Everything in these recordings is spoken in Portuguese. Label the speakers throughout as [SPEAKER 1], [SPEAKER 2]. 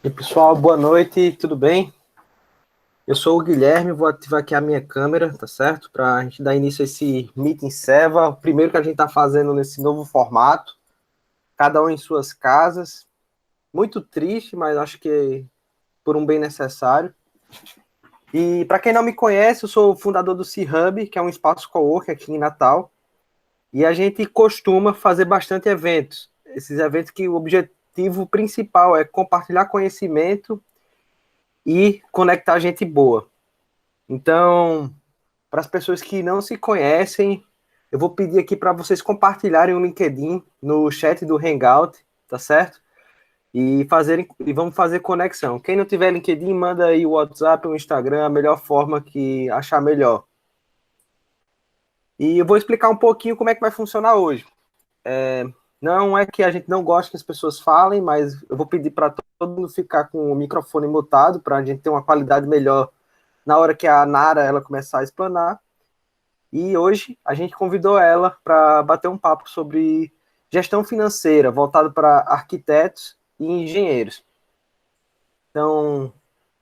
[SPEAKER 1] E pessoal, boa noite, tudo bem? Eu sou o Guilherme, vou ativar aqui a minha câmera, tá certo? Para a gente dar início a esse Meeting Seva, o primeiro que a gente está fazendo nesse novo formato, cada um em suas casas. Muito triste, mas acho que por um bem necessário. E para quem não me conhece, eu sou o fundador do C-Hub, que é um espaço coworking aqui em Natal, e a gente costuma fazer bastante eventos. Esses eventos que o objetivo principal é compartilhar conhecimento e conectar gente boa. Então, para as pessoas que não se conhecem, eu vou pedir aqui para vocês compartilharem o LinkedIn no chat do Hangout, tá certo? E vamos fazer conexão. Quem não tiver LinkedIn, manda aí o WhatsApp, o Instagram, a melhor forma que achar melhor. E eu vou explicar um pouquinho como é que vai funcionar hoje. Não é que a gente não gosta que as pessoas falem, mas eu vou pedir para todo mundo ficar com o microfone mutado para a gente ter uma qualidade melhor na hora que a Nara ela começar a explanar. E hoje a gente convidou ela para bater um papo sobre gestão financeira, voltado para arquitetos e engenheiros. Então,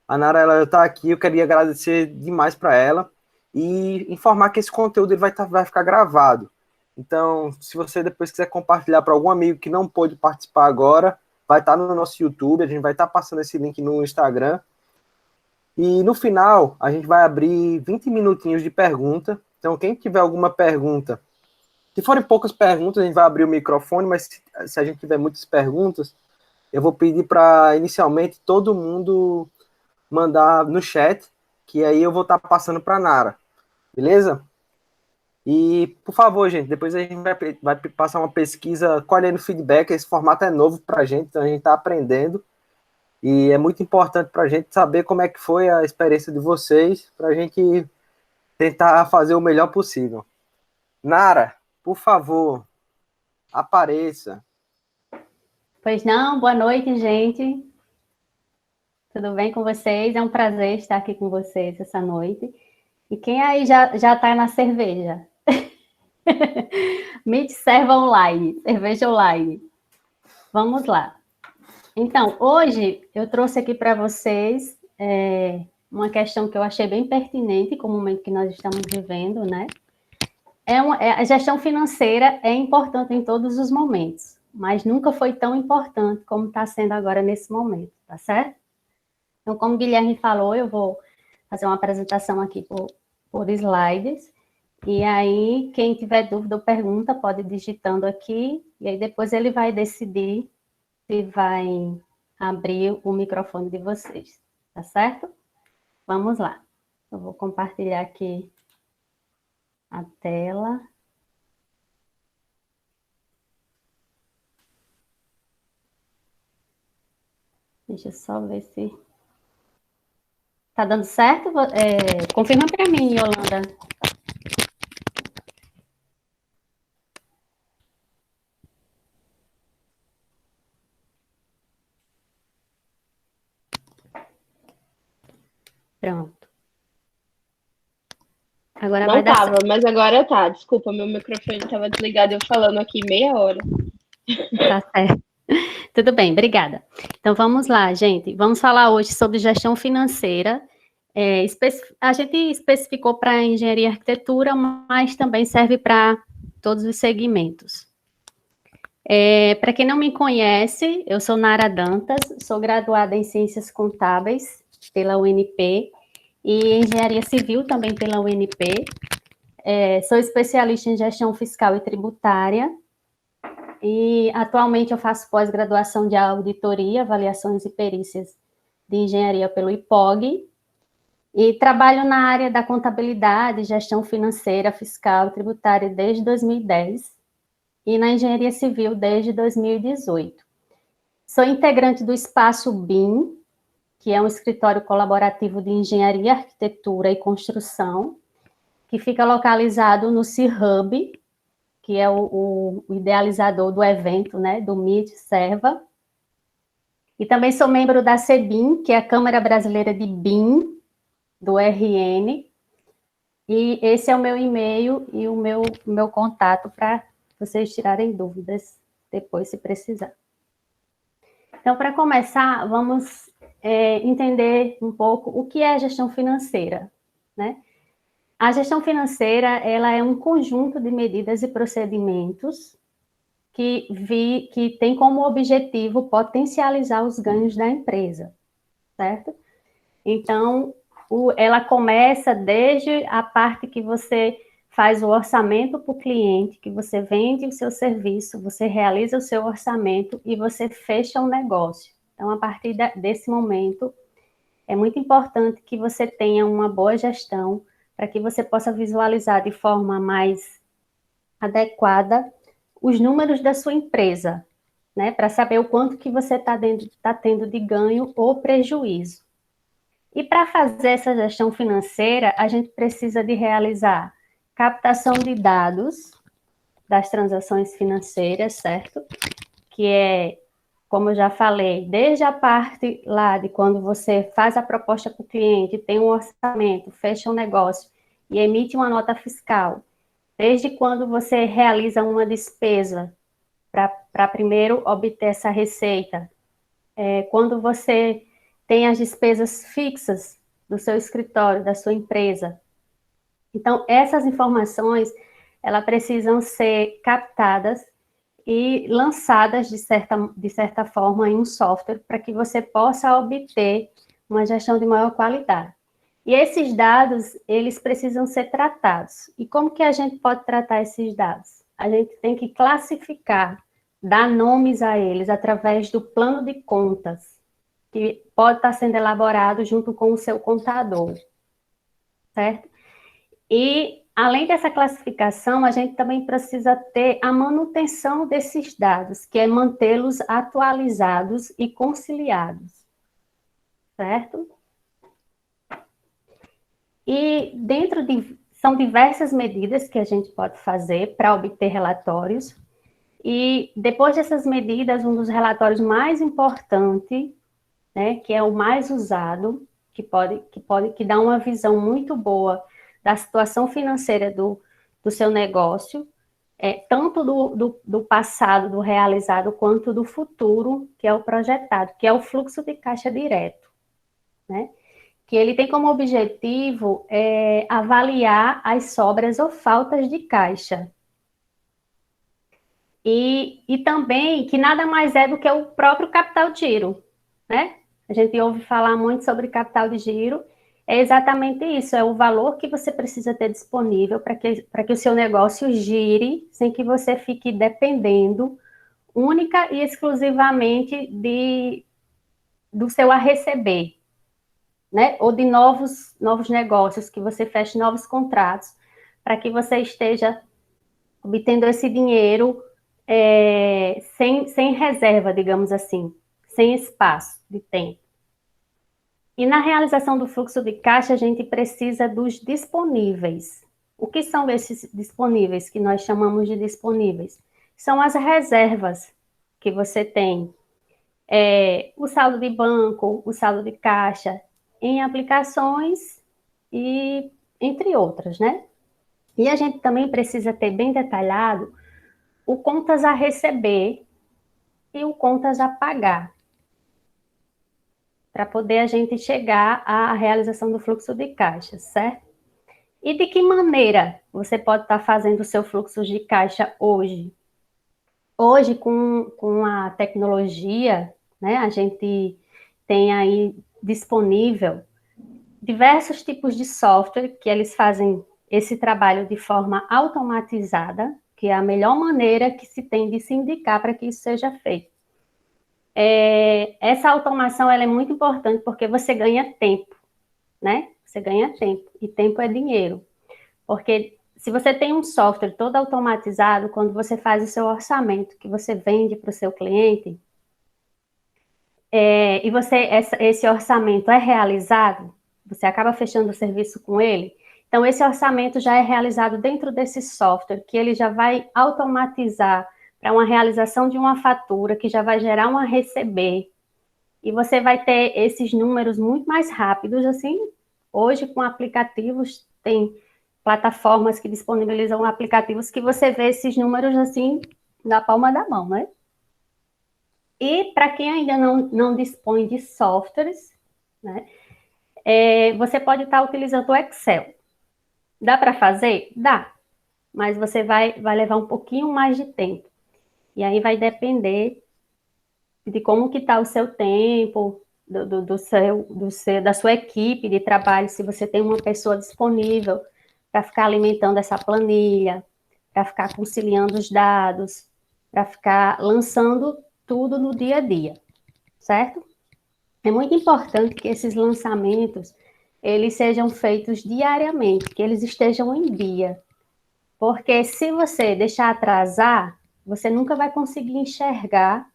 [SPEAKER 1] a Nara ela está aqui, eu queria agradecer demais para ela e informar que esse conteúdo ele vai ficar gravado. Então, se você depois quiser compartilhar para algum amigo que não pôde participar agora, vai estar no nosso YouTube, a gente vai estar passando esse link no Instagram. E no final, a gente vai abrir 20 minutinhos de pergunta. Então, quem tiver alguma pergunta, se forem poucas perguntas, a gente vai abrir o microfone, mas se a gente tiver muitas perguntas, eu vou pedir para, inicialmente, todo mundo mandar no chat, que aí eu vou estar passando para a Nara, beleza? E, por favor, gente, depois a gente vai passar uma pesquisa colhendo feedback, esse formato é novo para a gente, então a gente está aprendendo, e é muito importante para a gente saber como é que foi a experiência de vocês, para a gente tentar fazer o melhor possível. Nara, por favor, apareça.
[SPEAKER 2] Pois não, boa noite, gente. Tudo bem com vocês? É um prazer estar aqui com vocês essa noite. E quem aí já está na cerveja? Meet serva online, cerveja online. Vamos lá. Então, hoje eu trouxe aqui para vocês uma questão que eu achei bem pertinente com o momento que nós estamos vivendo, né? A gestão financeira é importante em todos os momentos, mas nunca foi tão importante como está sendo agora nesse momento, tá certo? Então, como o Guilherme falou, eu vou fazer uma apresentação aqui por slides, e aí quem tiver dúvida ou pergunta pode ir digitando aqui, e aí depois ele vai decidir se vai abrir o microfone de vocês, tá certo? Vamos lá. Eu vou compartilhar aqui a tela. Deixa eu só ver se tá dando certo. Confirma para mim, Yolanda. Pronto. Agora
[SPEAKER 3] Não
[SPEAKER 2] vai dar
[SPEAKER 3] tava,
[SPEAKER 2] certo.
[SPEAKER 3] mas agora tá. Desculpa, meu microfone estava desligado, eu falando aqui meia hora.
[SPEAKER 2] Tá certo. Tudo bem, obrigada. Então vamos lá, gente. Vamos falar hoje sobre gestão financeira. A gente especificou para engenharia e arquitetura, mas também serve para todos os segmentos. Para quem não me conhece, eu sou Nara Dantas, sou graduada em Ciências Contábeis pela UNP e Engenharia Civil também pela UNP. Sou especialista em gestão fiscal e tributária e atualmente eu faço pós-graduação de auditoria, avaliações e perícias de engenharia pelo IPOG e trabalho na área da contabilidade, gestão financeira, fiscal e tributária desde 2010 e na engenharia civil desde 2018. Sou integrante do Espaço BIM, que é um escritório colaborativo de engenharia, arquitetura e construção, que fica localizado no C-Hub, que é o idealizador do evento, né, do Meet Serva. E também sou membro da CEBIM, que é a Câmara Brasileira de BIM, do RN. E esse é o meu e-mail e o meu contato para vocês tirarem dúvidas depois, se precisar. Então, para começar, vamos entender um pouco o que é a gestão financeira, né? A gestão financeira, ela é um conjunto de medidas e procedimentos que tem como objetivo potencializar os ganhos da empresa, certo? Então, ela começa desde a parte que você faz o orçamento para o cliente, que você vende o seu serviço, você realiza o seu orçamento e você fecha um negócio. Então, a partir desse momento, é muito importante que você tenha uma boa gestão para que você possa visualizar de forma mais adequada os números da sua empresa, né? Para saber o quanto que você está tendo de ganho ou prejuízo. E para fazer essa gestão financeira, a gente precisa de realizar captação de dados das transações financeiras, certo? Que é, como eu já falei, desde a parte lá de quando você faz a proposta para o cliente, tem um orçamento, fecha um negócio e emite uma nota fiscal, desde quando você realiza uma despesa para primeiro obter essa receita, quando você tem as despesas fixas do seu escritório, da sua empresa. Então, essas informações, elas precisam ser captadas e lançadas, de certa forma, em um software, para que você possa obter uma gestão de maior qualidade. E esses dados, eles precisam ser tratados. E como que a gente pode tratar esses dados? A gente tem que classificar, dar nomes a eles através do plano de contas, que pode estar sendo elaborado junto com o seu contador, certo? E, além dessa classificação, a gente também precisa ter a manutenção desses dados, que é mantê-los atualizados e conciliados, certo? E são diversas medidas que a gente pode fazer para obter relatórios. E depois dessas medidas, um dos relatórios mais importantes, né, que é o mais usado, que dá uma visão muito boa da situação financeira do seu negócio, tanto do passado, do realizado, quanto do futuro, que é o projetado, que é o fluxo de caixa direto, né? Que ele tem como objetivo avaliar as sobras ou faltas de caixa. E também que nada mais é do que o próprio capital de giro, né? A gente ouve falar muito sobre capital de giro, é exatamente isso, é o valor que você precisa ter disponível para que o seu negócio gire, sem que você fique dependendo única e exclusivamente do seu a receber, né? Ou de novos negócios, que você feche novos contratos, para que você esteja obtendo esse dinheiro sem reserva, digamos assim, sem espaço de tempo. E na realização do fluxo de caixa, a gente precisa dos disponíveis. O que são esses disponíveis, que nós chamamos de disponíveis? São as reservas que você tem. O saldo de banco, o saldo de caixa, em aplicações e entre outras, né? E a gente também precisa ter bem detalhado o contas a receber e o contas a pagar, para poder a gente chegar à realização do fluxo de caixa, certo? E de que maneira você pode estar fazendo o seu fluxo de caixa hoje? Hoje, com a tecnologia, né, a gente tem aí disponível diversos tipos de software que eles fazem esse trabalho de forma automatizada, que é a melhor maneira que se tem de se indicar para que isso seja feito. Essa automação ela é muito importante porque você ganha tempo, né? Você ganha tempo, e tempo é dinheiro. Porque se você tem um software todo automatizado, quando você faz o seu orçamento, que você vende para o seu cliente, e esse orçamento é realizado, você acaba fechando o serviço com ele, então esse orçamento já é realizado dentro desse software, que ele já vai automatizar para uma realização de uma fatura, que já vai gerar um a receber, e você vai ter esses números muito mais rápidos, assim, hoje com aplicativos, tem plataformas que disponibilizam aplicativos que você vê esses números, assim, na palma da mão, né? E para quem ainda não dispõe de softwares, né? Você pode estar utilizando o Excel. Dá para fazer? Dá, mas você vai levar um pouquinho mais de tempo. E aí vai depender de como que está o seu tempo, da sua equipe de trabalho, se você tem uma pessoa disponível para ficar alimentando essa planilha, para ficar conciliando os dados, para ficar lançando tudo no dia a dia, certo? É muito importante que esses lançamentos eles sejam feitos diariamente, que eles estejam em dia, porque se você deixar atrasar, você nunca vai conseguir enxergar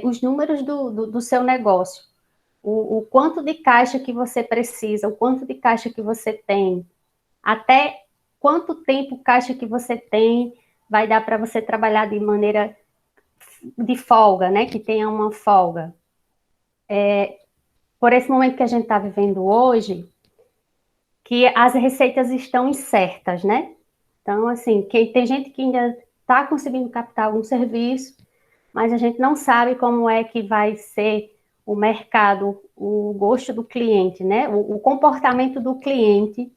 [SPEAKER 2] os números do seu negócio, o quanto de caixa que você precisa, o quanto de caixa que você tem, até quanto tempo caixa que você tem vai dar para você trabalhar de maneira de folga, né? Que tenha uma folga. Por esse momento que a gente está vivendo hoje, que as receitas estão incertas, né? Então, assim, tem gente que ainda está conseguindo captar algum serviço, mas a gente não sabe como é que vai ser o mercado, o gosto do cliente, né? O comportamento do cliente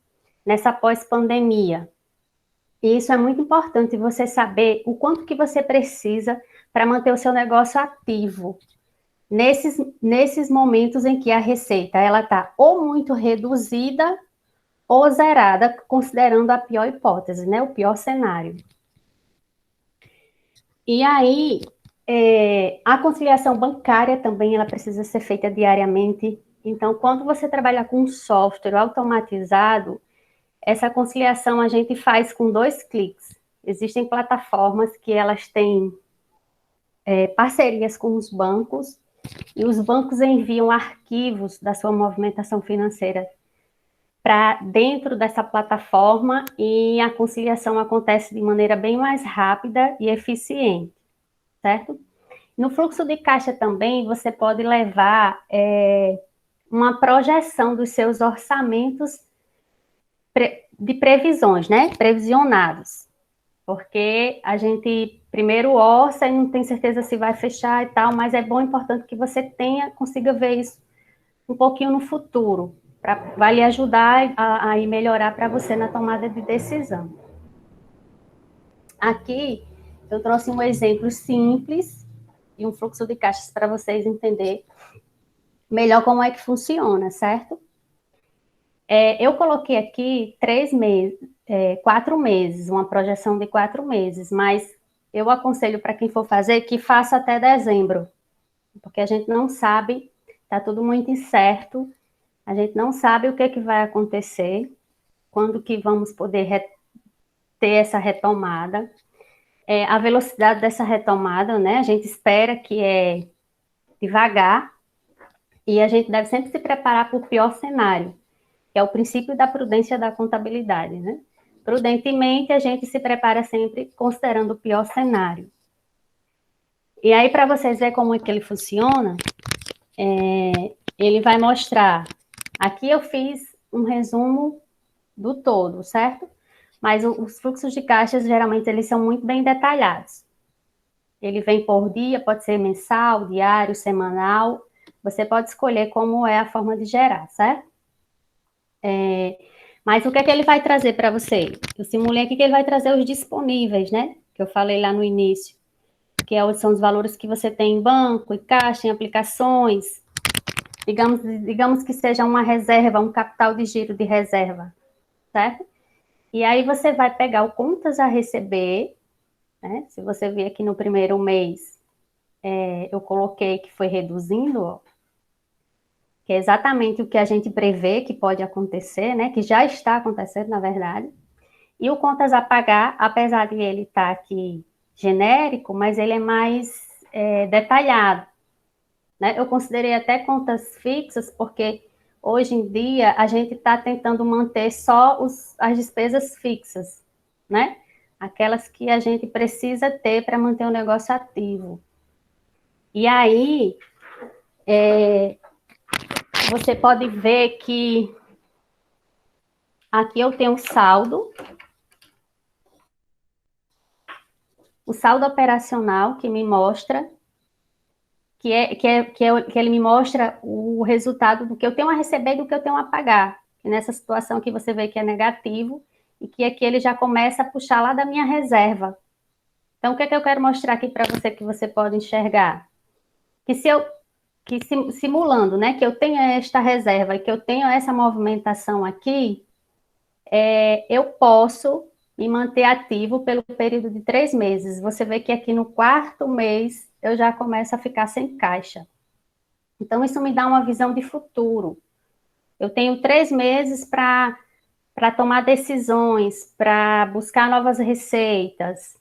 [SPEAKER 2] nessa pós-pandemia. E isso é muito importante, você saber o quanto que você precisa para manter o seu negócio ativo. Nesses momentos em que a receita ela está ou muito reduzida ou zerada, considerando a pior hipótese, né? O pior cenário. E aí, a conciliação bancária também ela precisa ser feita diariamente. Então, quando você trabalha com um software automatizado, essa conciliação a gente faz com 2 cliques. Existem plataformas que elas têm parcerias com os bancos, e os bancos enviam arquivos da sua movimentação financeira para dentro dessa plataforma e a conciliação acontece de maneira bem mais rápida e eficiente, certo? No fluxo de caixa também, você pode levar uma projeção dos seus orçamentos de previsões, né? Previsionados. Porque a gente primeiro orça e não tem certeza se vai fechar e tal, mas é bom, importante que você consiga ver isso um pouquinho no futuro, vai lhe ajudar a melhorar para você na tomada de decisão. Aqui, eu trouxe um exemplo simples e um fluxo de caixas para vocês entenderem melhor como é que funciona, certo? Eu coloquei aqui 4 meses, uma projeção de 4 meses, mas eu aconselho para quem for fazer que faça até dezembro, porque a gente não sabe, está tudo muito incerto, a gente não sabe o que vai acontecer, quando que vamos poder ter essa retomada, a velocidade dessa retomada, né? A gente espera que é devagar, e a gente deve sempre se preparar para o pior cenário, que é o princípio da prudência da contabilidade, né? Prudentemente, a gente se prepara sempre considerando o pior cenário. E aí, para vocês verem como é que ele funciona, ele vai mostrar. Aqui eu fiz um resumo do todo, certo? Mas os fluxos de caixas, geralmente, eles são muito bem detalhados. Ele vem por dia, pode ser mensal, diário, semanal. Você pode escolher como é a forma de gerar, certo? Mas o que é que ele vai trazer para você? Eu simulei aqui que ele vai trazer os disponíveis, né? Que eu falei lá no início. Que são os valores que você tem em banco, em caixa, em aplicações. Digamos que seja uma reserva, um capital de giro de reserva, certo? E aí você vai pegar o contas a receber, né? Se você ver aqui no primeiro mês, eu coloquei que foi reduzindo, ó, que é exatamente o que a gente prevê que pode acontecer, né? Que já está acontecendo, na verdade. E o contas a pagar, apesar de ele estar aqui genérico, mas ele é mais detalhado, né? Eu considerei até contas fixas, porque hoje em dia a gente está tentando manter só as despesas fixas, né? Aquelas que a gente precisa ter para manter o negócio ativo. E aí, você pode ver que aqui eu tenho o saldo operacional que me mostra que ele me mostra o resultado do que eu tenho a receber e do que eu tenho a pagar. E nessa situação que você vê que é negativo, e que aqui ele já começa a puxar lá da minha reserva. Então, o que é que eu quero mostrar aqui para você que você pode enxergar? Simulando, né, que eu tenho esta reserva e que eu tenho essa movimentação aqui, eu posso me manter ativo pelo período de 3 meses. Você vê que aqui no 4º mês eu já começo a ficar sem caixa. Então, isso me dá uma visão de futuro. Eu tenho 3 meses para tomar decisões, para buscar novas receitas,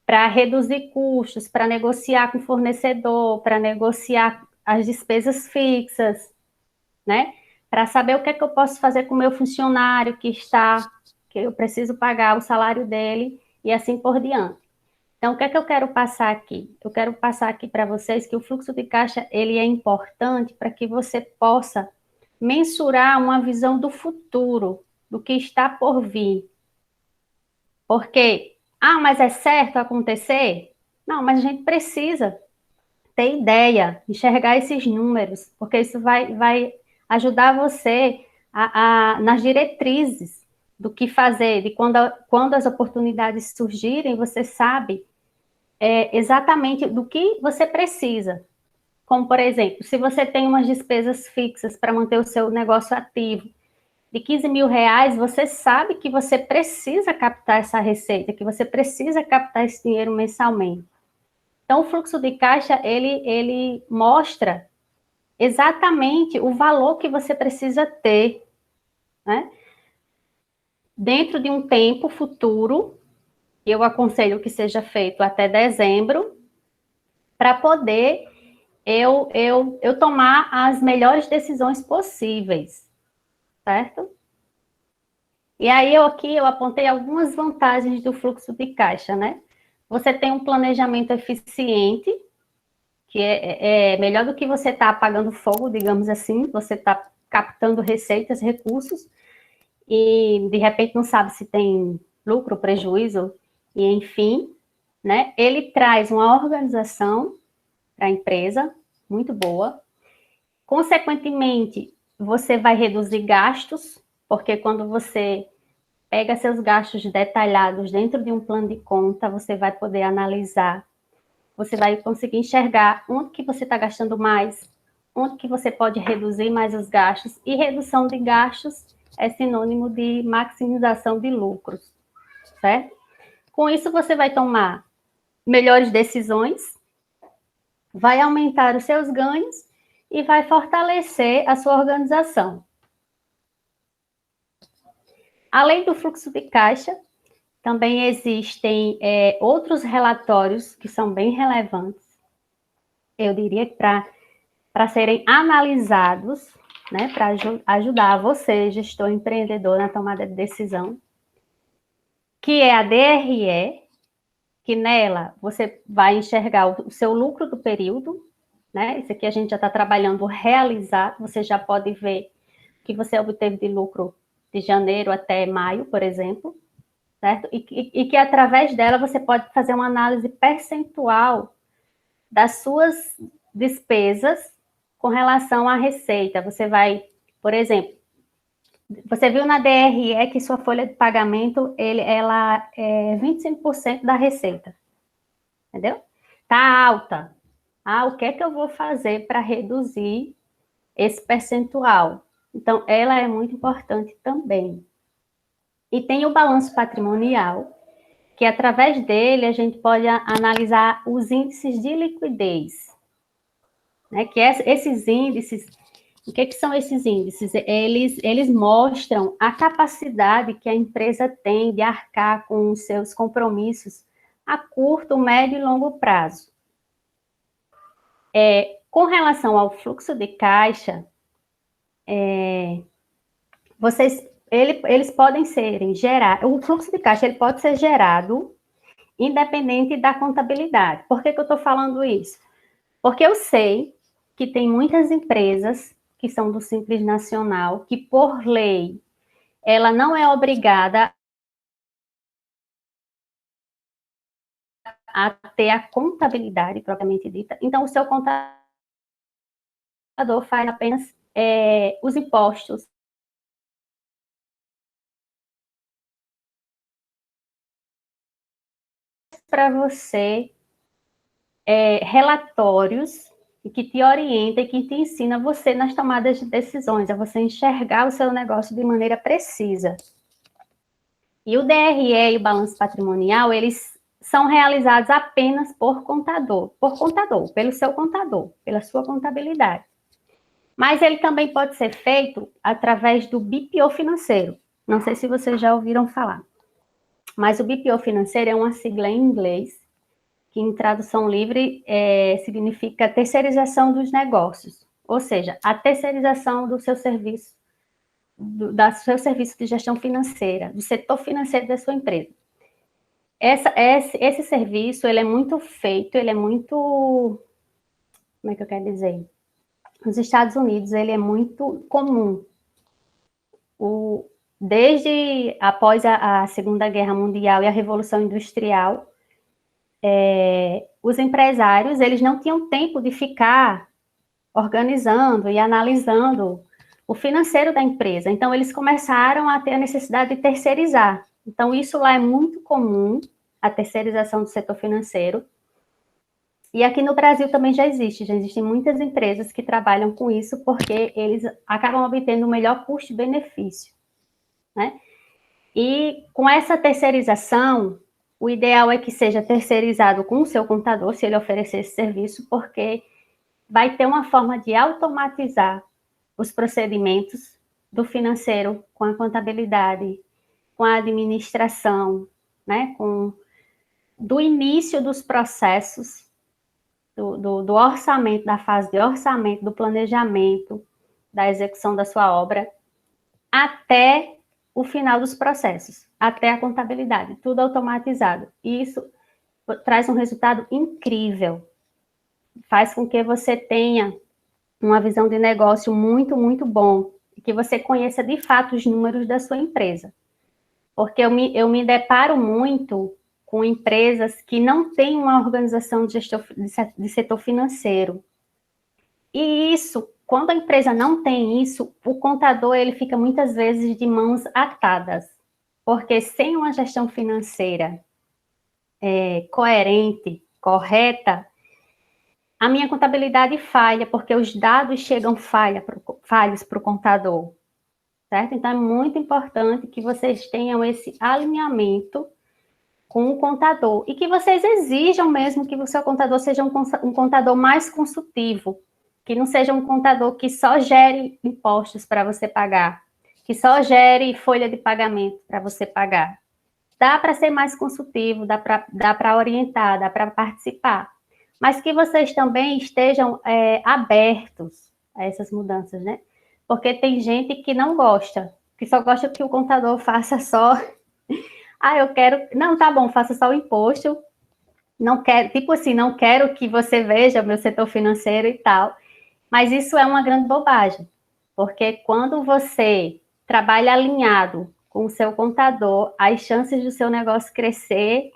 [SPEAKER 2] para reduzir custos, para negociar com o fornecedor, para negociar as despesas fixas, né? Para saber o que é que eu posso fazer com o meu funcionário que eu preciso pagar o salário dele e assim por diante. Então, o que é que eu quero passar aqui? Eu quero passar aqui para vocês que o fluxo de caixa, ele é importante para que você possa mensurar uma visão do futuro, do que está por vir. Porque, mas é certo acontecer? Não, mas a gente precisa ter ideia, enxergar esses números, porque isso vai ajudar você nas diretrizes do que fazer, de quando as oportunidades surgirem, você sabe exatamente do que você precisa. Como, por exemplo, se você tem umas despesas fixas para manter o seu negócio ativo de 15 mil reais, você sabe que você precisa captar essa receita, que você precisa captar esse dinheiro mensalmente. Então, o fluxo de caixa, ele mostra exatamente o valor que você precisa ter, né? Dentro de um tempo futuro, eu aconselho que seja feito até dezembro, para poder eu tomar as melhores decisões possíveis, certo? E aí, eu apontei algumas vantagens do fluxo de caixa, né? Você tem um planejamento eficiente, que é melhor do que você estar apagando fogo, digamos assim, você está captando receitas, recursos, e de repente não sabe se tem lucro, prejuízo, e enfim, né? Ele traz uma organização para a empresa, muito boa. Consequentemente, você vai reduzir gastos, porque quando você pega seus gastos detalhados dentro de um plano de conta, você vai poder analisar, você vai conseguir enxergar onde que você está gastando mais, onde que você pode reduzir mais os gastos, e redução de gastos é sinônimo de maximização de lucros, certo? Com isso, você vai tomar melhores decisões, vai aumentar os seus ganhos e vai fortalecer a sua organização. Além do fluxo de caixa, também existem outros relatórios que são bem relevantes, eu diria que para serem analisados, né, para ajudar você, gestor empreendedor, na tomada de decisão, que é a DRE, que nela você vai enxergar o seu lucro do período, né? Isso aqui a gente já está trabalhando realizado, você já pode ver o que você obteve de lucro de janeiro até maio, por exemplo, certo? E que através dela você pode fazer uma análise percentual das suas despesas com relação à receita. Você vai, por exemplo, você viu na DRE que sua folha de pagamento, ela é 25% da receita, entendeu? Tá alta. O que é que eu vou fazer para reduzir esse percentual? Então, ela é muito importante também. E tem o balanço patrimonial, que através dele a gente pode analisar os índices de liquidez, né? Que esses índices, o que são esses índices? Eles mostram a capacidade que a empresa tem de arcar com os seus compromissos a curto, médio e longo prazo. Com relação ao fluxo de caixa, eles podem serem gerados, o fluxo de caixa ele pode ser gerado independente da contabilidade. Por que eu estou falando isso? Porque eu sei que tem muitas empresas que são do Simples Nacional, que por lei, ela não é obrigada a ter a contabilidade propriamente dita. Então, o seu contador contador faz apenas os impostos. Para você relatórios que te orienta e que te ensina você nas tomadas de decisões, a você enxergar o seu negócio de maneira precisa. E o DRE e o balanço patrimonial, eles são realizados apenas por contador, pelo seu contador, pela sua contabilidade. Mas ele também pode ser feito através do BPO financeiro. Não sei se vocês já ouviram falar. Mas o BPO financeiro é uma sigla em inglês, que em tradução livre significa terceirização dos negócios. Ou seja, a terceirização do seu serviço, do seu serviço de gestão financeira, do setor financeiro da sua empresa. Esse serviço, ele é muito feito, ele é muito... Como é que eu quero dizer? Nos Estados Unidos, ele é muito comum. Desde após a Segunda Guerra Mundial e a Revolução Industrial, os empresários, eles não tinham tempo de ficar organizando e analisando o financeiro da empresa. Então, eles começaram a ter a necessidade de terceirizar. Então, isso lá é muito comum, a terceirização do setor financeiro. E aqui no Brasil também já existem muitas empresas que trabalham com isso, porque eles acabam obtendo o melhor custo-benefício, né? E com essa terceirização, o ideal é que seja terceirizado com o seu contador, se ele oferecer esse serviço, porque vai ter uma forma de automatizar os procedimentos do financeiro com a contabilidade, com a administração, né? Do início dos processos, do orçamento, da fase de orçamento, do planejamento, da execução da sua obra, até o final dos processos, até a contabilidade, tudo automatizado. E isso traz um resultado incrível, faz com que você tenha uma visão de negócio muito, muito bom, e que você conheça de fato os números da sua empresa. Porque eu me deparo muito com empresas que não têm uma organização de setor financeiro. E isso, quando a empresa não tem isso, o contador ele fica muitas vezes de mãos atadas, porque sem uma gestão financeira coerente, correta, a minha contabilidade falha, porque os dados chegam falhos para o contador, certo? Então, é muito importante que vocês tenham esse alinhamento com o contador e que vocês exijam mesmo que o seu contador seja um contador mais consultivo, que não seja um contador que só gere impostos para você pagar, que só gere folha de pagamento para você pagar. Dá para ser mais consultivo, dá para orientar, dá para participar, mas que vocês também estejam abertos a essas mudanças, né? Porque tem gente que não gosta, que só gosta que o contador faça só... eu quero... Não, tá bom, faça só o imposto, não quero, tipo assim, não quero que você veja o meu setor financeiro e tal. Mas isso é uma grande bobagem, porque quando você trabalha alinhado com o seu contador, as chances do seu negócio crescer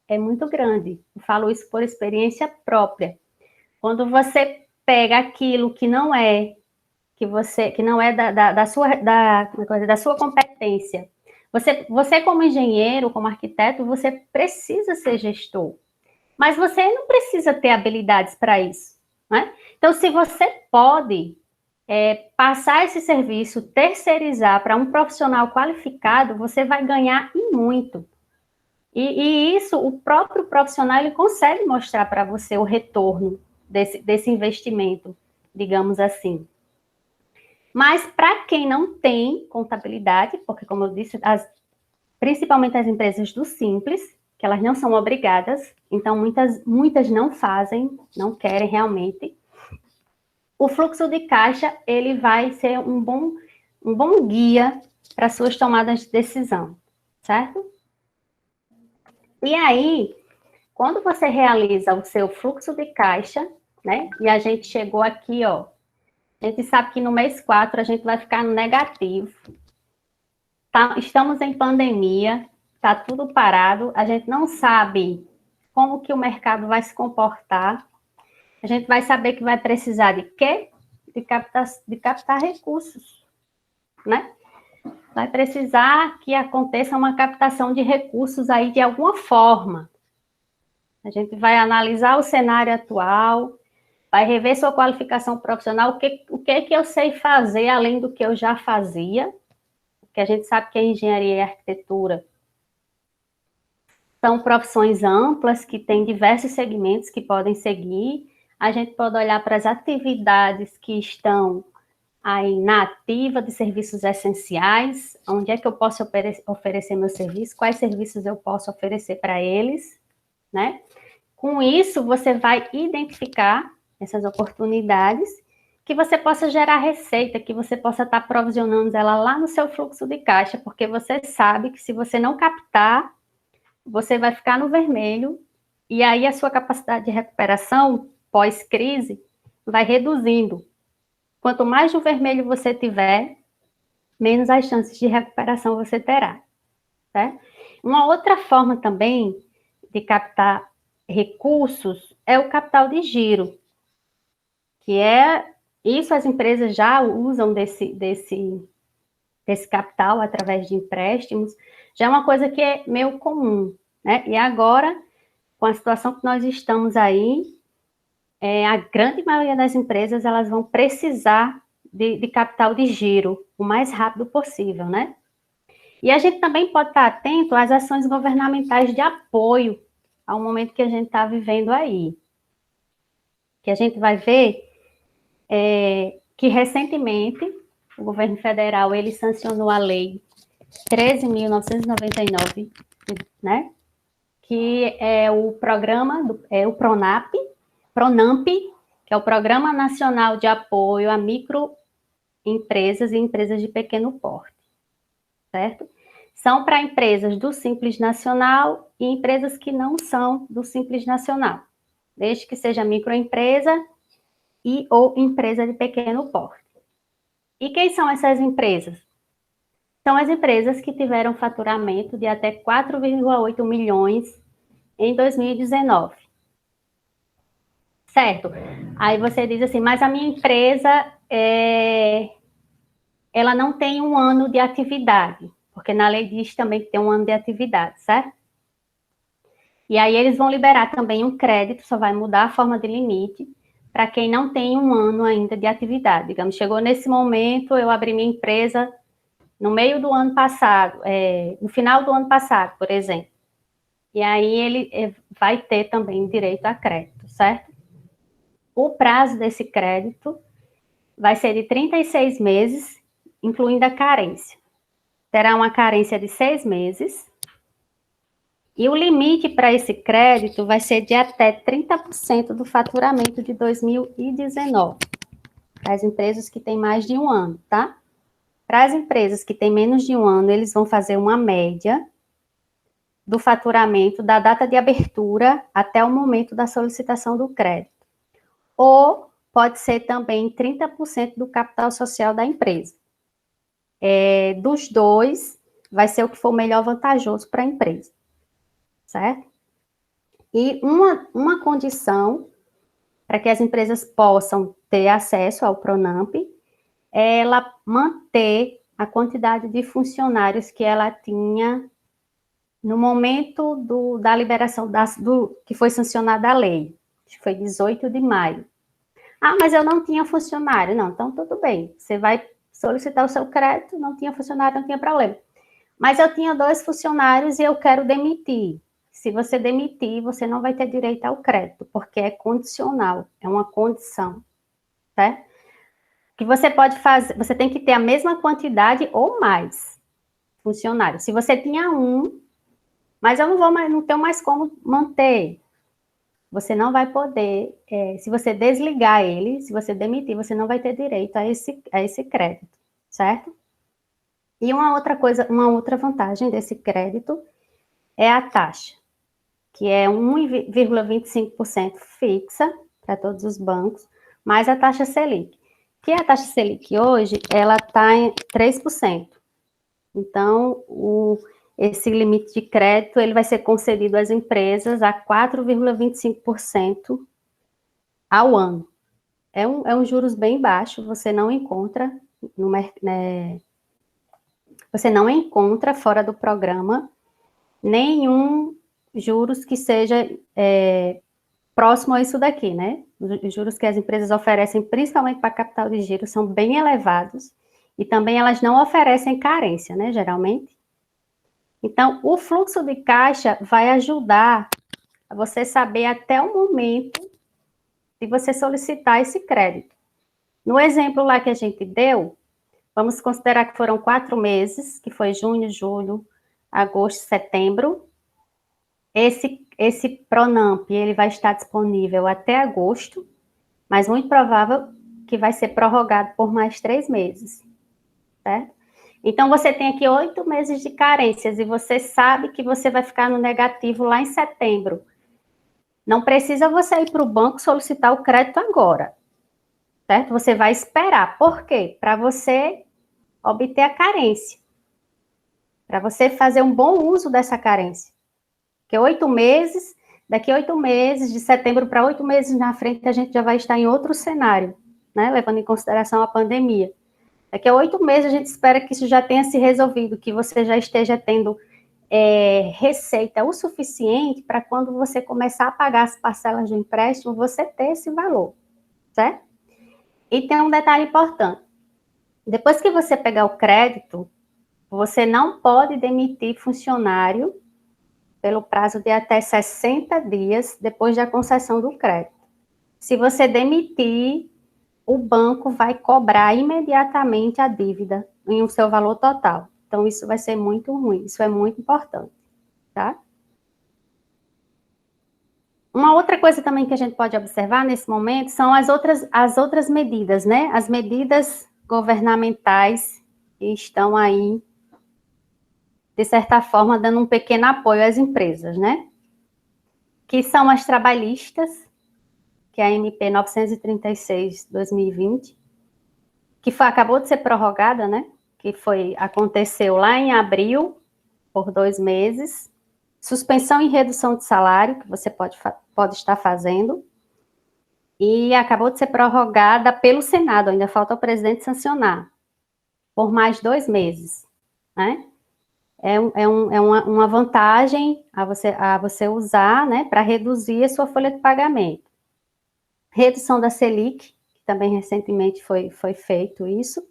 [SPEAKER 2] é muito grande. Eu falo isso por experiência própria. Quando você pega aquilo que não é da sua competência, você como engenheiro, como arquiteto, você precisa ser gestor, mas você não precisa ter habilidades para isso, né? Então, se você pode passar esse serviço, terceirizar para um profissional qualificado, você vai ganhar e muito. E isso, o próprio profissional, ele consegue mostrar para você o retorno desse investimento, digamos assim. Mas para quem não tem contabilidade, porque, como eu disse, principalmente as empresas do Simples, que elas não são obrigadas, então muitas não fazem, não querem realmente, o fluxo de caixa, ele vai ser um bom guia para suas tomadas de decisão, certo? E aí, quando você realiza o seu fluxo de caixa, né, e a gente chegou aqui, ó, a gente sabe que no mês 4 a gente vai ficar no negativo, estamos em pandemia, está tudo parado, a gente não sabe como que o mercado vai se comportar, a gente vai saber que vai precisar de quê? de captar recursos, né? Vai precisar que aconteça uma captação de recursos aí de alguma forma. A gente vai analisar o cenário atual, vai rever sua qualificação profissional, o que é que eu sei fazer além do que eu já fazia, porque a gente sabe que a engenharia e a arquitetura são profissões amplas, que têm diversos segmentos que podem seguir. A gente pode olhar para as atividades que estão aí na ativa de serviços essenciais, onde é que eu posso oferecer meu serviço, quais serviços eu posso oferecer para eles, né? Com isso, você vai identificar essas oportunidades, que você possa gerar receita, que você possa estar provisionando ela lá no seu fluxo de caixa, porque você sabe que se você não captar, você vai ficar no vermelho, e aí a sua capacidade de recuperação pós-crise vai reduzindo. Quanto mais no vermelho você tiver, menos as chances de recuperação você terá. Tá? Uma outra forma também de captar recursos é o capital de giro, que é isso, as empresas já usam desse capital através de empréstimos, já é uma coisa que é meio comum, né? E agora, com a situação que nós estamos aí, a grande maioria das empresas, elas vão precisar de capital de giro o mais rápido possível, né? E a gente também pode estar atento às ações governamentais de apoio ao momento que a gente está vivendo aí. Que a gente vai ver que recentemente o governo federal ele sancionou a lei 13.999, né? Que é o programa, o PRONAMP, que é o Programa Nacional de Apoio a Microempresas e Empresas de Pequeno Porte, certo? São para empresas do Simples Nacional e empresas que não são do Simples Nacional, desde que seja microempresa e ou empresa de pequeno porte. E quem são essas empresas? São as empresas que tiveram faturamento de até 4,8 milhões em 2019. Certo? Aí você diz assim, mas a minha empresa, ela não tem um ano de atividade, porque na lei diz também que tem um ano de atividade, certo? E aí eles vão liberar também um crédito, só vai mudar a forma de limite, para quem não tem um ano ainda de atividade. Digamos, chegou nesse momento, eu abri minha empresa no meio do ano passado, no final do ano passado, por exemplo. E aí ele vai ter também direito a crédito, certo? O prazo desse crédito vai ser de 36 meses, incluindo a carência. Terá uma carência de 6 meses. E o limite para esse crédito vai ser de até 30% do faturamento de 2019. Para as empresas que têm mais de um ano, tá? Para as empresas que têm menos de um ano, eles vão fazer uma média do faturamento da data de abertura até o momento da solicitação do crédito. Ou pode ser também 30% do capital social da empresa. Dos dois, vai ser o que for melhor vantajoso para a empresa, certo? E uma condição para que as empresas possam ter acesso ao PRONAMP é ela manter a quantidade de funcionários que ela tinha no momento da liberação que foi sancionada a lei, acho que foi 18 de maio. Ah, mas eu não tinha funcionário. Não, então tudo bem. Você vai solicitar o seu crédito, não tinha funcionário, não tinha problema. Mas eu tinha 2 funcionários e eu quero demitir. Se você demitir, você não vai ter direito ao crédito, porque é condicional, é uma condição, certo? Que você pode fazer, você tem que ter a mesma quantidade ou mais funcionários. Se você tinha um, mas eu não tenho mais como manter, você não vai poder, se você desligar ele, se você demitir, você não vai ter direito a esse crédito, certo? E uma outra vantagem desse crédito é a taxa, que é 1,25% fixa para todos os bancos, mais a taxa Selic. Que a taxa Selic hoje, ela está em 3%. Então, esse limite de crédito, ele vai ser concedido às empresas a 4,25% ao ano, é um juros bem baixo, você não encontra você não encontra fora do programa nenhum juros que seja próximo a isso daqui, né? Os juros que as empresas oferecem, principalmente para capital de giro, são bem elevados e também elas não oferecem carência, né, geralmente. Então, o fluxo de caixa vai ajudar a você saber até o momento de você solicitar esse crédito. No exemplo lá que a gente deu, vamos considerar que foram 4 meses, que foi junho, julho, agosto, setembro. Esse Pronamp, ele vai estar disponível até agosto, mas muito provável que vai ser prorrogado por mais 3 meses, certo? Então, você tem aqui 8 meses de carências e você sabe que você vai ficar no negativo lá em setembro. Não precisa você ir para o banco solicitar o crédito agora, certo? Você vai esperar. Por quê? Para você obter a carência. Para você fazer um bom uso dessa carência. Porque 8 meses, daqui 8 meses, de setembro para 8 meses na frente, a gente já vai estar em outro cenário, né? Levando em consideração a pandemia. Daqui a 8 meses, a gente espera que isso já tenha se resolvido, que você já esteja tendo receita o suficiente para quando você começar a pagar as parcelas do empréstimo, você ter esse valor, certo? E tem um detalhe importante. Depois que você pegar o crédito, você não pode demitir funcionário pelo prazo de até 60 dias depois da concessão do crédito. Se você demitir, o banco vai cobrar imediatamente a dívida em o seu valor total. Então, isso vai ser muito ruim, isso é muito importante, tá? Uma outra coisa também que a gente pode observar nesse momento são as outras medidas, né? As medidas governamentais que estão aí, de certa forma, dando um pequeno apoio às empresas, né? Que são as trabalhistas, que é a MP 936/2020, que acabou de ser prorrogada, né? Que aconteceu lá em abril, por 2 meses. Suspensão e redução de salário, que você pode estar fazendo. E acabou de ser prorrogada pelo Senado, ainda falta o presidente sancionar, por mais 2 meses, né? É uma vantagem a você usar, né, para reduzir a sua folha de pagamento. Redução da Selic, que também recentemente foi feito isso,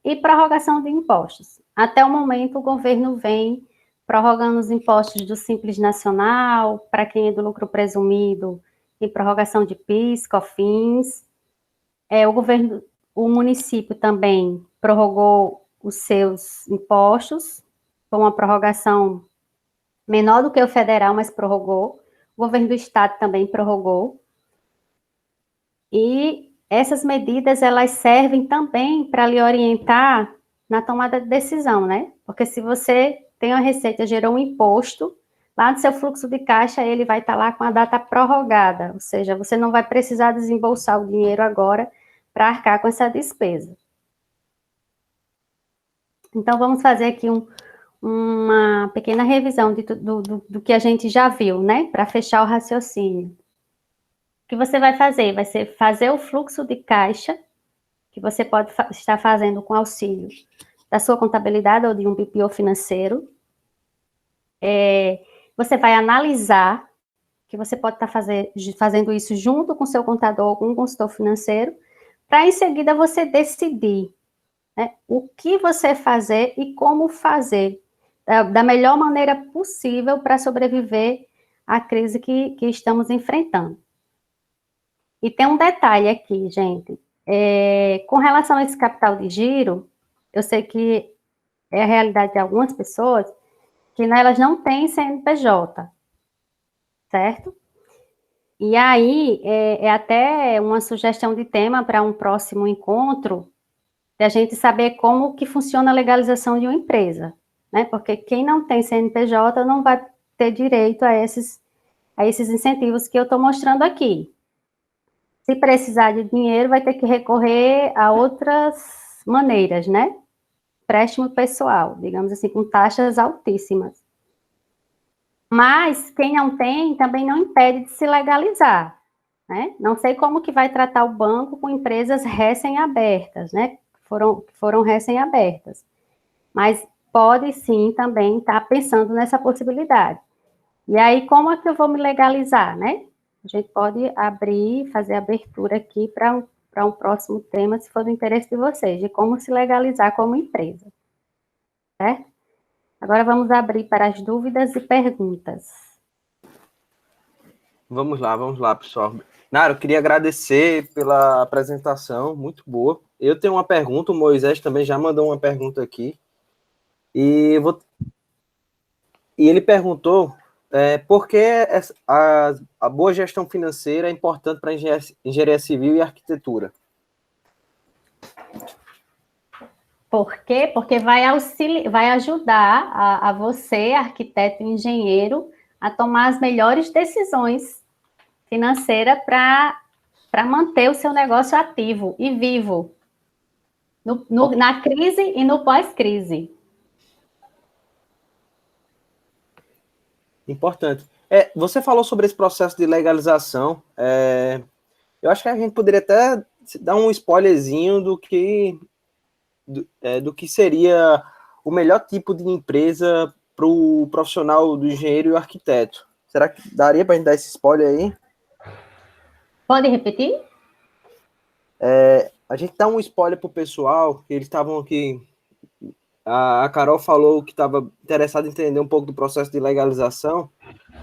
[SPEAKER 2] e prorrogação de impostos. Até o momento, o governo vem prorrogando os impostos do Simples Nacional, para quem é do lucro presumido, tem prorrogação de PIS, COFINS. O município também prorrogou os seus impostos, foi uma prorrogação menor do que o federal, mas prorrogou. O governo do estado também prorrogou. E essas medidas, elas servem também para lhe orientar na tomada de decisão, né? Porque se você tem uma receita, gerou um imposto, lá no seu fluxo de caixa, ele vai estar lá com a data prorrogada, ou seja, você não vai precisar desembolsar o dinheiro agora para arcar com essa despesa. Então, vamos fazer aqui uma pequena revisão do que a gente já viu, né? Para fechar o raciocínio. O que você vai fazer? Vai ser fazer o fluxo de caixa, que você pode estar fazendo com auxílio da sua contabilidade ou de um BPO financeiro. Você vai analisar, que você pode estar fazendo isso junto com o seu contador ou com um consultor financeiro, para em seguida você decidir, né, o que você fazer e como fazer, da melhor maneira possível para sobreviver à crise que estamos enfrentando. E tem um detalhe aqui, gente. Com relação a esse capital de giro, eu sei que é a realidade de algumas pessoas, que elas não têm CNPJ, certo? E aí, é até uma sugestão de tema para um próximo encontro, de a gente saber como que funciona a legalização de uma empresa, né? Porque quem não tem CNPJ não vai ter direito a esses incentivos que eu estou mostrando aqui. Se precisar de dinheiro, vai ter que recorrer a outras maneiras, né? Empréstimo pessoal, digamos assim, com taxas altíssimas. Mas quem não tem também não impede de se legalizar. né? Não sei como que vai tratar o banco com empresas recém-abertas, né? Foram recém-abertas. Mas pode sim também estar pensando nessa possibilidade. E aí, como é que eu vou me legalizar, né? A gente pode abrir, fazer abertura aqui para um próximo tema, se for do interesse de vocês, de como se legalizar como empresa, certo? Agora vamos abrir para as dúvidas e perguntas.
[SPEAKER 1] Vamos lá, pessoal. Nara, eu queria agradecer pela apresentação, muito boa. Eu tenho uma pergunta, o Moisés também já mandou uma pergunta aqui. E, e ele perguntou por que a boa gestão financeira é importante para engenharia civil e arquitetura.
[SPEAKER 2] Por quê? Porque vai ajudar a você, arquiteto e engenheiro, a tomar as melhores decisões financeiras para manter o seu negócio ativo e vivo, na crise e no pós-crise.
[SPEAKER 1] Importante. Você falou sobre esse processo de legalização. Eu acho que a gente poderia até dar um spoilerzinho do que seria o melhor tipo de empresa para o profissional do engenheiro e o arquiteto. Será que daria para a gente dar esse spoiler aí?
[SPEAKER 2] Pode repetir?
[SPEAKER 1] A gente dá um spoiler para o pessoal, que eles estavam aqui. A Carol falou que estava interessada em entender um pouco do processo de legalização.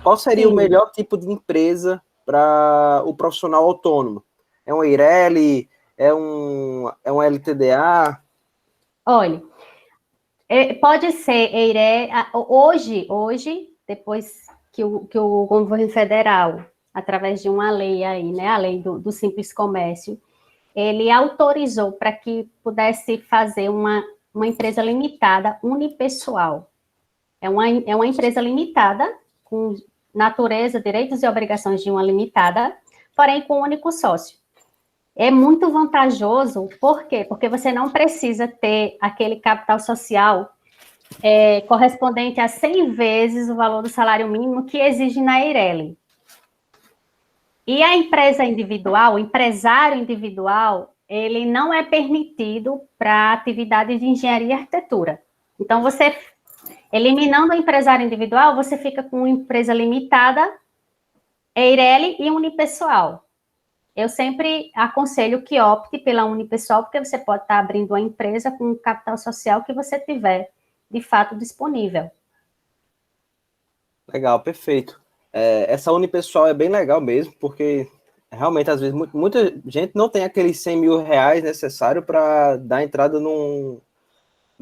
[SPEAKER 1] Qual seria o melhor tipo de empresa para o profissional autônomo? É um Eireli? É um LTDA?
[SPEAKER 2] Olha, pode ser Eireli. Hoje, depois que o governo federal, através de uma lei aí, né, a lei do Simples Comércio, ele autorizou para que pudesse fazer uma empresa limitada, unipessoal. É uma empresa limitada, com natureza, direitos e obrigações de uma limitada, porém com um único sócio. É muito vantajoso, por quê? Porque você não precisa ter aquele capital social correspondente a 100 vezes o valor do salário mínimo que exige na Eireli. E a empresa individual, o empresário individual, ele não é permitido para atividades de engenharia e arquitetura. Então, você, eliminando o empresário individual, você fica com uma empresa limitada, Eireli e unipessoal. Eu sempre aconselho que opte pela unipessoal, porque você pode estar abrindo uma empresa com o capital social que você tiver, de fato, disponível.
[SPEAKER 1] Legal, perfeito. Essa unipessoal é bem legal mesmo, porque realmente, às vezes, muita gente não tem aqueles 100 mil reais necessário para dar entrada numa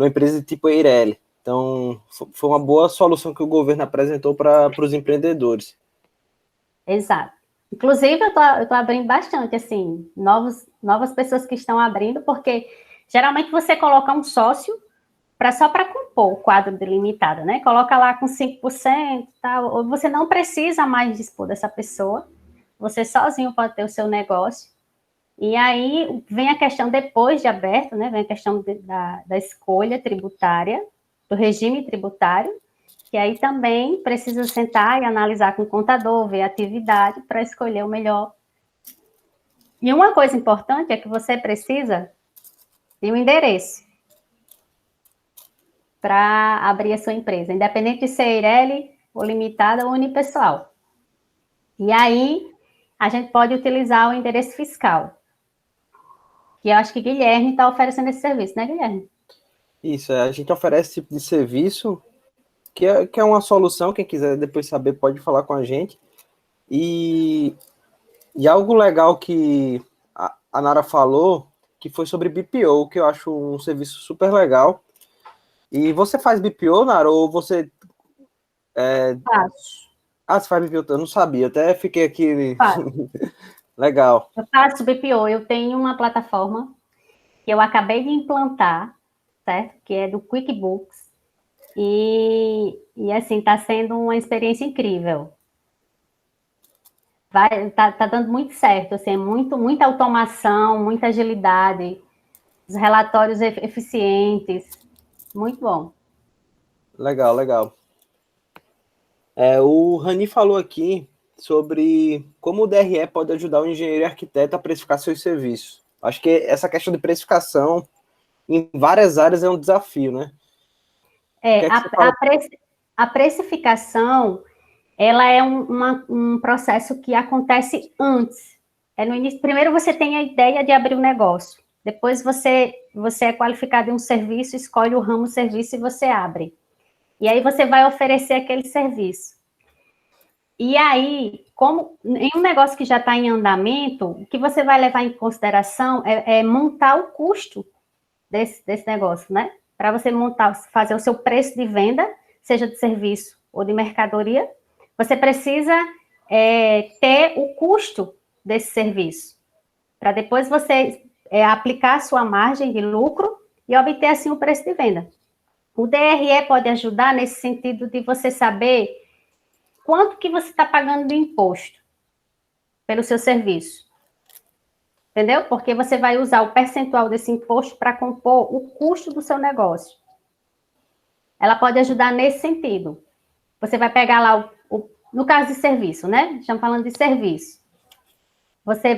[SPEAKER 1] empresa de tipo Eireli. Então, foi uma boa solução que o governo apresentou para os empreendedores.
[SPEAKER 2] Exato. Inclusive, eu tô abrindo bastante, assim, novas pessoas que estão abrindo, porque geralmente você coloca um sócio só para compor o quadro delimitado, né? Coloca lá com 5%, tal, ou você não precisa mais dispor dessa pessoa, você sozinho pode ter o seu negócio. E aí vem a questão, depois de aberto, né? Vem a questão da escolha tributária, do regime tributário, que aí também precisa sentar e analisar com o contador, ver a atividade para escolher o melhor. E uma coisa importante é que você precisa de um endereço para abrir a sua empresa, independente de ser Eireli, ou limitada, ou unipessoal. E aí, a gente pode utilizar o endereço fiscal, que eu acho que Guilherme está oferecendo esse serviço, né, Guilherme?
[SPEAKER 1] Isso, a gente oferece esse tipo de serviço, que é uma solução, quem quiser depois saber pode falar com a gente. E algo legal que a Nara falou, que foi sobre BPO, que eu acho um serviço super legal. E você faz BPO, Nara, ou você...
[SPEAKER 2] Faço.
[SPEAKER 1] você faz BPO, eu não sabia, até fiquei aqui...
[SPEAKER 2] Faço.
[SPEAKER 1] Legal.
[SPEAKER 2] Eu faço BPO, eu tenho uma plataforma que eu acabei de implantar, certo? Que é do QuickBooks. E assim, está sendo uma experiência incrível. Tá dando muito certo, assim, muita automação, muita agilidade, os relatórios eficientes, muito bom.
[SPEAKER 1] Legal. O Rani falou aqui sobre como o DRE pode ajudar o engenheiro e arquiteto a precificar seus serviços. Acho que essa questão de precificação em várias áreas é um desafio, né?
[SPEAKER 2] A precificação, ela é um processo que acontece antes. No início. Primeiro você tem a ideia de abrir um negócio. Depois você é qualificado em um serviço, escolhe o ramo serviço e você abre. E aí você vai oferecer aquele serviço. E aí, como em um negócio que já está em andamento, o que você vai levar em consideração é montar o custo desse negócio, né? Para você fazer o seu preço de venda, seja de serviço ou de mercadoria, você precisa ter o custo desse serviço, para depois você aplicar a sua margem de lucro e obter, assim, o preço de venda. O DRE pode ajudar nesse sentido de você saber quanto que você está pagando de imposto pelo seu serviço. Entendeu? Porque você vai usar o percentual desse imposto para compor o custo do seu negócio. Ela pode ajudar nesse sentido. Você vai pegar lá, no caso de serviço, né? Estamos falando de serviço. Você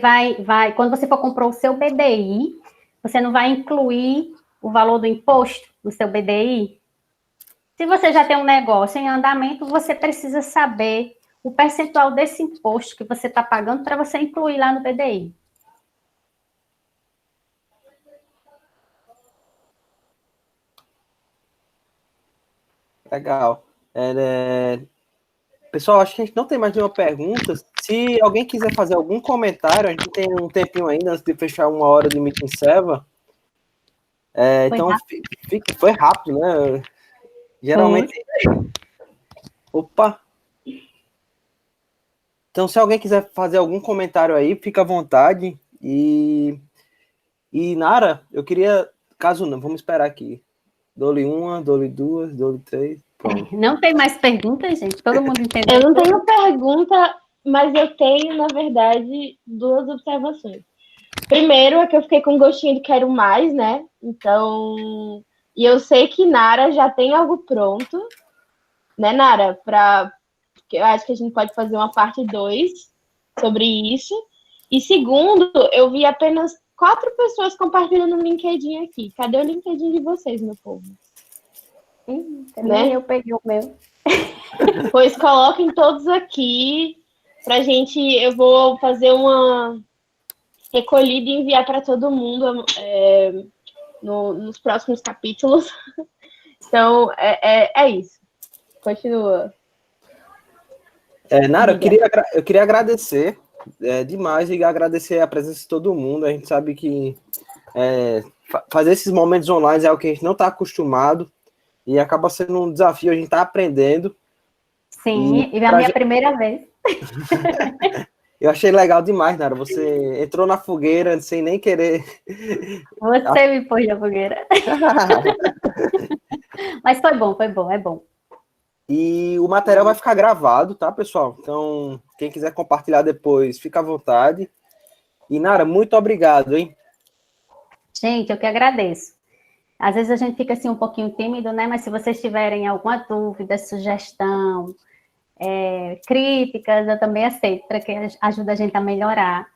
[SPEAKER 2] quando você for comprar o seu BDI, você não vai incluir o valor do imposto no seu BDI? Se você já tem um negócio em andamento, você precisa saber o percentual desse imposto que você está pagando para você incluir lá no BDI.
[SPEAKER 1] Legal. Pessoal, acho que a gente não tem mais nenhuma pergunta. Se alguém quiser fazer algum comentário, a gente tem um tempinho ainda antes de fechar 1 hora de Meeting Server. Então, foi rápido, né? Geralmente... Opa! Então, se alguém quiser fazer algum comentário aí, fica à vontade. E Nara, eu queria... Caso não, vamos esperar aqui. Dou-lhe 1, dou-lhe 2, dou-lhe 3. Pronto.
[SPEAKER 2] Não tem mais perguntas, gente? Todo mundo entendeu?
[SPEAKER 3] Eu não tenho pergunta, mas eu tenho, na verdade, 2 observações. Primeiro é que eu fiquei com gostinho de quero mais, né? Então, e eu sei que Nara já tem algo pronto, né, Nara? Porque eu acho que a gente pode fazer uma parte 2 sobre isso. E segundo, eu vi apenas 4 pessoas compartilhando no LinkedIn aqui. Cadê o LinkedIn de vocês, meu povo?
[SPEAKER 2] Né? Eu peguei o meu.
[SPEAKER 3] Pois coloquem todos aqui pra gente. Eu vou fazer uma recolhida e enviar para todo mundo nos próximos capítulos. Então, é isso. Continua.
[SPEAKER 1] Nara, eu queria agradecer demais e agradecer a presença de todo mundo. A gente sabe que fazer esses momentos online é algo que a gente não está acostumado e acaba sendo um desafio, a gente está aprendendo.
[SPEAKER 2] Sim, e é a minha primeira vez.
[SPEAKER 1] Eu achei legal demais, Nara. Você entrou na fogueira sem nem querer.
[SPEAKER 2] Você me pôs na fogueira. Mas foi bom, é bom.
[SPEAKER 1] E o material vai ficar gravado, tá, pessoal? Então, quem quiser compartilhar depois, fica à vontade. E, Nara, muito obrigado, hein?
[SPEAKER 2] Gente, eu que agradeço. Às vezes a gente fica assim um pouquinho tímido, né? Mas se vocês tiverem alguma dúvida, sugestão, críticas, eu também aceito, para que ajude a gente a melhorar.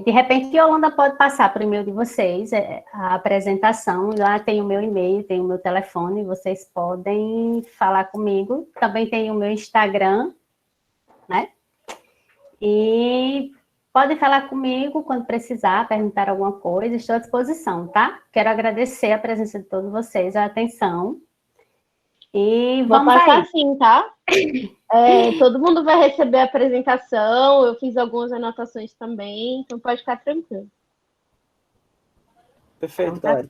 [SPEAKER 2] De repente, Yolanda pode passar para o e-mail de vocês a apresentação. Lá tem o meu e-mail, tem o meu telefone, vocês podem falar comigo. Também tem o meu Instagram, né? E podem falar comigo quando precisar, perguntar alguma coisa, estou à disposição, tá? Quero agradecer a presença de todos vocês, a atenção. E vamos
[SPEAKER 3] Vou passar
[SPEAKER 2] aí.
[SPEAKER 3] sim, tá? Todo mundo vai receber a apresentação, eu fiz algumas anotações também, então pode ficar tranquilo.
[SPEAKER 1] Perfeito, galera.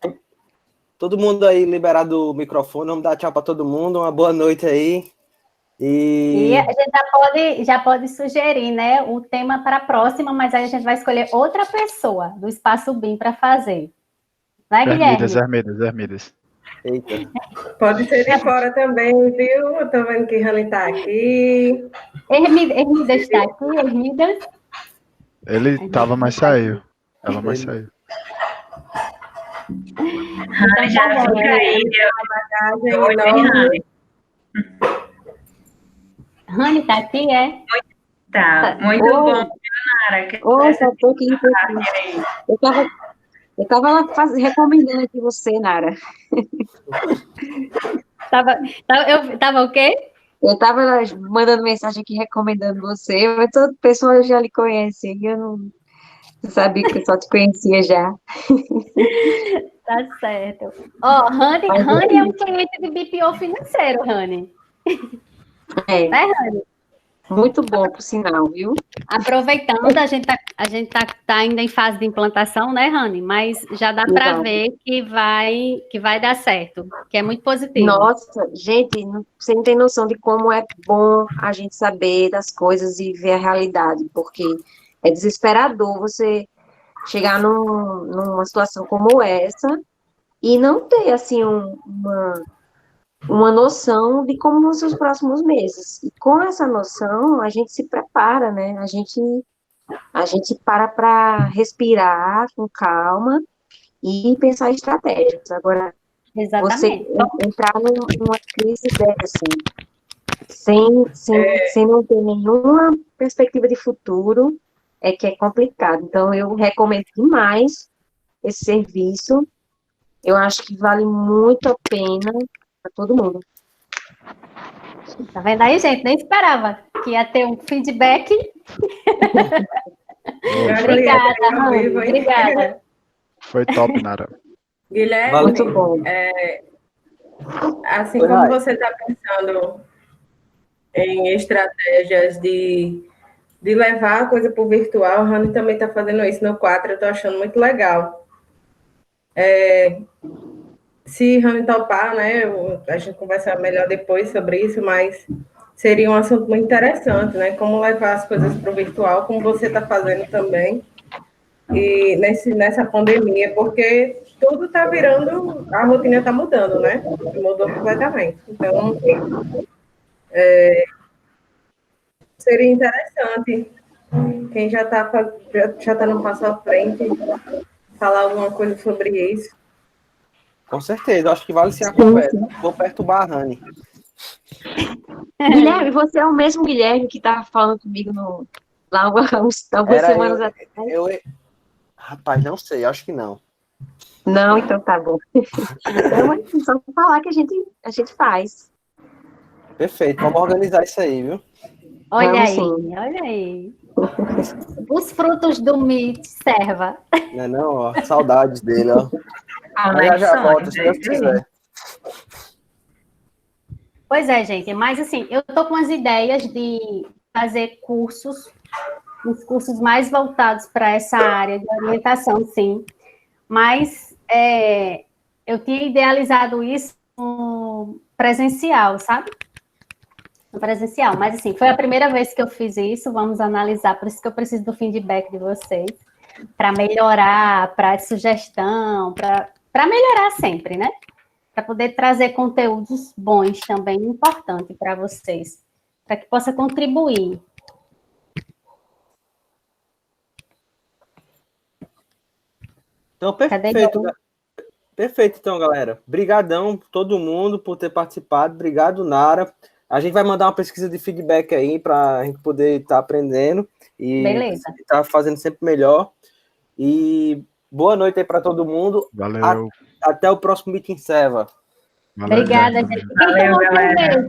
[SPEAKER 1] Todo mundo aí liberado o microfone, vamos dar tchau para todo mundo, uma boa noite aí.
[SPEAKER 2] E a gente já pode sugerir, né, o tema para a próxima, mas aí a gente vai escolher outra pessoa do Espaço BIM para fazer. Vai, Guilherme?
[SPEAKER 4] Hermidas.
[SPEAKER 1] Eita.
[SPEAKER 5] Pode ser de fora também, viu? Eu tô vendo que Rani está aqui.
[SPEAKER 2] Hermidas está aqui, Hermidas?
[SPEAKER 4] Ele estava, mas saiu. Ela mais saiu.
[SPEAKER 5] Rani já fica aí, deu uma bagagem enorme.
[SPEAKER 2] Rani está aqui,
[SPEAKER 5] Tá, muito
[SPEAKER 6] Oi.
[SPEAKER 5] bom, Nara.
[SPEAKER 6] Oi, só tô aqui. Eu tava lá recomendando aqui você, Nara.
[SPEAKER 2] Tava o quê?
[SPEAKER 6] Eu tava mandando mensagem aqui recomendando você, mas todo pessoal já lhe conhece, e eu não sabia que eu só te conhecia já.
[SPEAKER 2] Tá certo. Ó, Rani é um cliente de BPO financeiro, Rani.
[SPEAKER 6] É,
[SPEAKER 2] Né, Rani?
[SPEAKER 6] muito bom, por sinal, viu?
[SPEAKER 2] Aproveitando, a gente tá ainda em fase de implantação, né, Rani? Mas já dá para
[SPEAKER 6] Exato.
[SPEAKER 2] ver que vai dar certo, que é muito positivo.
[SPEAKER 6] Nossa, gente, você não tem noção de como é bom a gente saber das coisas e ver a realidade, porque é desesperador você chegar numa situação como essa e não ter, assim, uma noção de como vão ser os próximos meses. E com essa noção, a gente se prepara, né? A gente para respirar com calma e pensar em estratégias. Agora, você
[SPEAKER 2] Exatamente.
[SPEAKER 6] entrar numa crise dessa, assim, sem não ter nenhuma perspectiva de futuro, é que é complicado. Então, eu recomendo demais esse serviço. Eu acho que vale muito a pena para todo mundo.
[SPEAKER 2] Tá vendo aí, gente? Nem esperava que ia ter um feedback. Obrigada, Rani. Obrigada.
[SPEAKER 4] Foi top, Nara.
[SPEAKER 5] Guilherme,
[SPEAKER 6] Muito bom.
[SPEAKER 5] assim
[SPEAKER 1] Oi,
[SPEAKER 5] como
[SPEAKER 1] Rai.
[SPEAKER 5] você está pensando em estratégias de levar a coisa para o virtual, a Rani também está fazendo isso no 4, eu estou achando muito legal. Se Rani topar, né, a gente conversa melhor depois sobre isso, mas seria um assunto muito interessante, né, como levar as coisas para o virtual, como você está fazendo também, e nessa pandemia, porque tudo está virando, a rotina está mudando, né, mudou completamente. Então, seria interessante quem já tá no passo à frente falar alguma coisa sobre isso.
[SPEAKER 1] Com certeza, eu acho que vale sim a conversa. Vou perturbar a Rani.
[SPEAKER 6] Guilherme, você é o mesmo Guilherme que estava falando comigo lá algumas semanas atrás?
[SPEAKER 1] Rapaz, não sei, acho que não.
[SPEAKER 6] Não, então tá bom. Então, é só falar que a gente faz.
[SPEAKER 1] Perfeito, vamos organizar isso aí, viu?
[SPEAKER 2] Olha
[SPEAKER 6] Vamos
[SPEAKER 2] aí,
[SPEAKER 6] sim.
[SPEAKER 2] olha aí. Os frutos do Meet serva.
[SPEAKER 1] Não é não, ó, saudades dele, ó.
[SPEAKER 5] Mas
[SPEAKER 1] Já
[SPEAKER 5] sonho,
[SPEAKER 1] volta, se Deus quiser.
[SPEAKER 2] Pois é, gente, mas assim, eu tô com as ideias de fazer cursos, uns cursos mais voltados para essa área de orientação, sim. Mas eu tinha idealizado isso no presencial, sabe? No presencial, mas assim, foi a primeira vez que eu fiz isso, vamos analisar, por isso que eu preciso do feedback de vocês, para melhorar, para sugestão, para melhorar sempre, né? Para poder trazer conteúdos bons também, importante para vocês, para que possa contribuir.
[SPEAKER 1] Então,
[SPEAKER 2] Cadê?
[SPEAKER 1] perfeito, então, galera. Brigadão todo mundo por ter participado. Obrigado, Nara. A gente vai mandar uma pesquisa de feedback aí para a gente poder estar aprendendo e
[SPEAKER 2] Beleza.
[SPEAKER 1] estar fazendo sempre melhor. E boa noite aí para todo mundo.
[SPEAKER 4] Valeu.
[SPEAKER 1] Até o próximo Meeting Serva.
[SPEAKER 4] Valeu,
[SPEAKER 2] Obrigada,
[SPEAKER 4] Guilherme.
[SPEAKER 2] gente. Quem
[SPEAKER 5] Valeu,
[SPEAKER 2] tomou
[SPEAKER 5] galera.
[SPEAKER 2] cerveja?